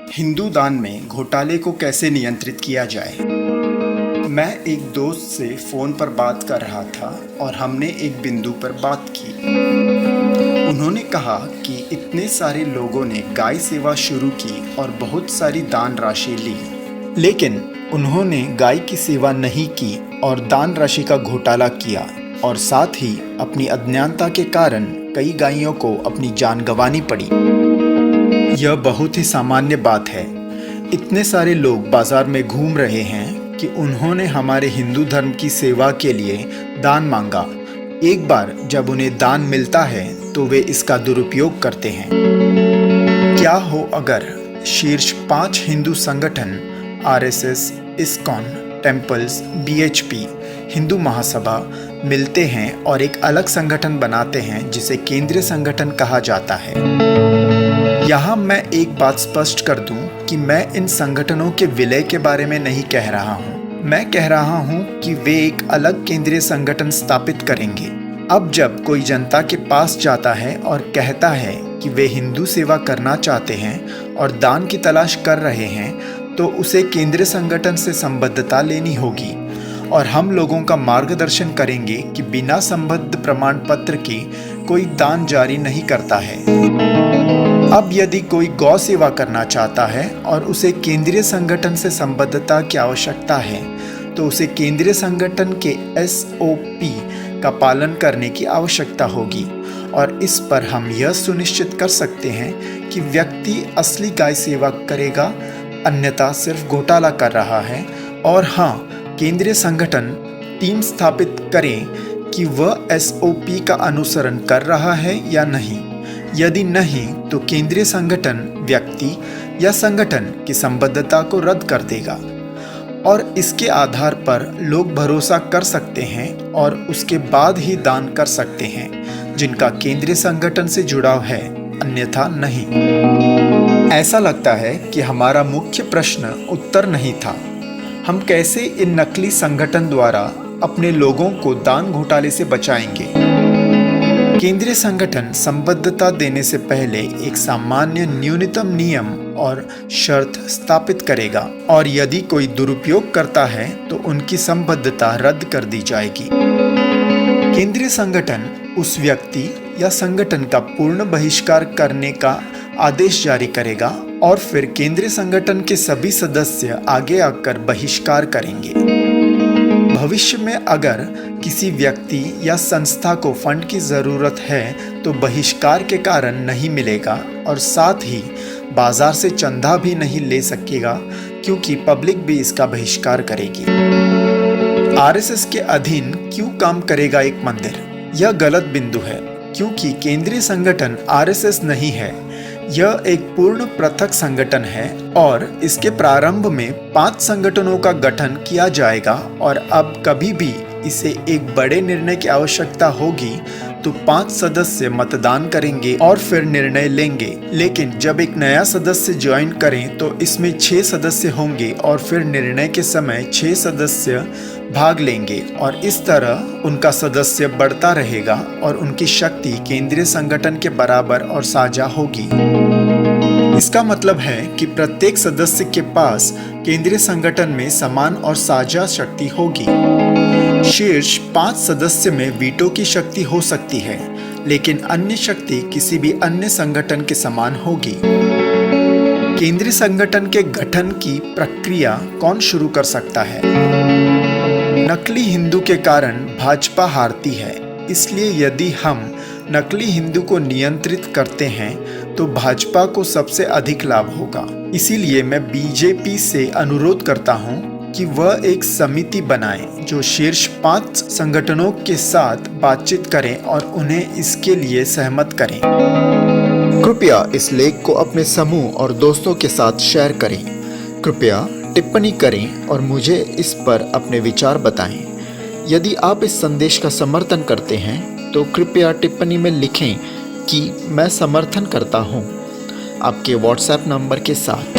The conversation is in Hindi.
हिंदू दान में घोटाले को कैसे नियंत्रित किया जाए। मैं एक दोस्त से फ़ोन पर बात कर रहा था और हमने एक बिंदु पर बात की। उन्होंने कहा कि इतने सारे लोगों ने गाय सेवा शुरू की और बहुत सारी दान राशि ली, लेकिन उन्होंने गाय की सेवा नहीं की और दान राशि का घोटाला किया और साथ ही अपनी अज्ञानता के कारण कई गायों को अपनी जान गंवानी पड़ी। यह बहुत ही सामान्य बात है। इतने सारे लोग बाजार में घूम रहे हैं कि उन्होंने हमारे हिंदू धर्म की सेवा के लिए दान मांगा। एक बार जब उन्हें दान मिलता है तो वे इसका दुरुपयोग करते हैं। क्या हो अगर शीर्ष 5 हिंदू संगठन RSS, ISKCON, temples, BHP, Hindu Mahasabha मिलते हैं और एक अलग संगठन बनाते हैं जिसे केंद्रीय संगठन कहा जाता है। यहाँ मैं एक बात स्पष्ट कर दूं कि मैं इन संगठनों के विलय के बारे में नहीं कह रहा हूँ। मैं कह रहा हूँ कि वे एक अलग केंद्रीय संगठन स्थापित करेंगे। अब जब कोई जनता के पास जाता है और कहता है कि वे हिंदू सेवा करना चाहते हैं और दान की तलाश कर रहे हैं, तो उसे केंद्रीय संगठन से संबद्धता लेनी होगी और हम लोगों का मार्गदर्शन करेंगे कि बिना संबद्ध प्रमाण पत्र के कोई दान जारी नहीं करता है। अब यदि कोई गौ सेवा करना चाहता है और उसे केंद्रीय संगठन से संबद्धता की आवश्यकता है, तो उसे केंद्रीय संगठन के SOP का पालन करने की आवश्यकता होगी और इस पर हम यह सुनिश्चित कर सकते हैं कि व्यक्ति असली गाय सेवा करेगा, अन्यथा सिर्फ घोटाला कर रहा है। और हाँ, केंद्रीय संगठन टीम स्थापित करें कि वह SOP का अनुसरण कर रहा है या नहीं। यदि नहीं, तो केंद्रीय संगठन व्यक्ति या संगठन की संबद्धता को रद्द कर देगा और इसके आधार पर लोग भरोसा कर सकते हैं और उसके बाद ही दान कर सकते हैं जिनका केंद्रीय संगठन से जुड़ाव है, अन्यथा नहीं। ऐसा लगता है कि हमारा मुख्य प्रश्न उत्तर नहीं था। हम कैसे इन नकली संगठन द्वारा अपने लोगों को दान घोटाले से बचाएंगे। केंद्रीय संगठन संबद्धता देने से पहले एक सामान्य न्यूनतम नियम और शर्त स्थापित करेगा और यदि कोई दुरुपयोग करता है तो उनकी संबद्धता रद्द कर दी जाएगी। केंद्रीय संगठन उस व्यक्ति या संगठन का पूर्ण बहिष्कार करने का आदेश जारी करेगा और फिर केंद्रीय संगठन के सभी सदस्य आगे आकर बहिष्कार करेंगे। भविष्य में अगर किसी व्यक्ति या संस्था को फंड की ज़रूरत है तो बहिष्कार के कारण नहीं मिलेगा और साथ ही बाजार से चंदा भी नहीं ले सकेगा क्योंकि पब्लिक भी इसका बहिष्कार करेगी। आरएसएस के अधीन क्यों काम करेगा एक मंदिर? यह गलत बिंदु है क्योंकि केंद्रीय संगठन आरएसएस नहीं है। यह एक पूर्ण पृथक संगठन है और इसके प्रारंभ में 5 संगठनों का गठन किया जाएगा और अब कभी भी इसे एक बड़े निर्णय की आवश्यकता होगी तो 5 सदस्य मतदान करेंगे और फिर निर्णय लेंगे। लेकिन जब एक नया सदस्य ज्वाइन करें तो इसमें 6 सदस्य होंगे और फिर निर्णय के समय 6 सदस्य भाग लेंगे और इस तरह उनका सदस्य बढ़ता रहेगा और उनकी शक्ति केंद्रीय संगठन के बराबर और साझा होगी। इसका मतलब है कि प्रत्येक सदस्य के पास केंद्रीय संगठन में समान और साझा शक्ति होगी। शीर्ष 5 सदस्य में वीटो की शक्ति हो सकती है, लेकिन अन्य शक्ति किसी भी अन्य संगठन के समान होगी। केंद्रीय संगठन के गठन की प्रक्रिया कौन शुरू कर सकता है? नकली हिंदू के कारण भाजपा हारती है, इसलिए यदि हम नकली हिंदू को नियंत्रित करते हैं तो भाजपा को सबसे अधिक लाभ होगा। इसीलिए मैं बीजेपी से अनुरोध करता हूं कि वह एक समिति बनाए जो शीर्ष 5 संगठनों के साथ बातचीत करें और उन्हें इसके लिए सहमत करें। कृपया इस लेख को अपने समूह और दोस्तों के साथ शेयर करें। कृपया टिप्पणी करें और मुझे इस पर अपने विचार बताएं। यदि आप इस संदेश का समर्थन करते हैं तो कृपया टिप्पणी में लिखें कि मैं समर्थन करता हूं, आपके WhatsApp नंबर के साथ।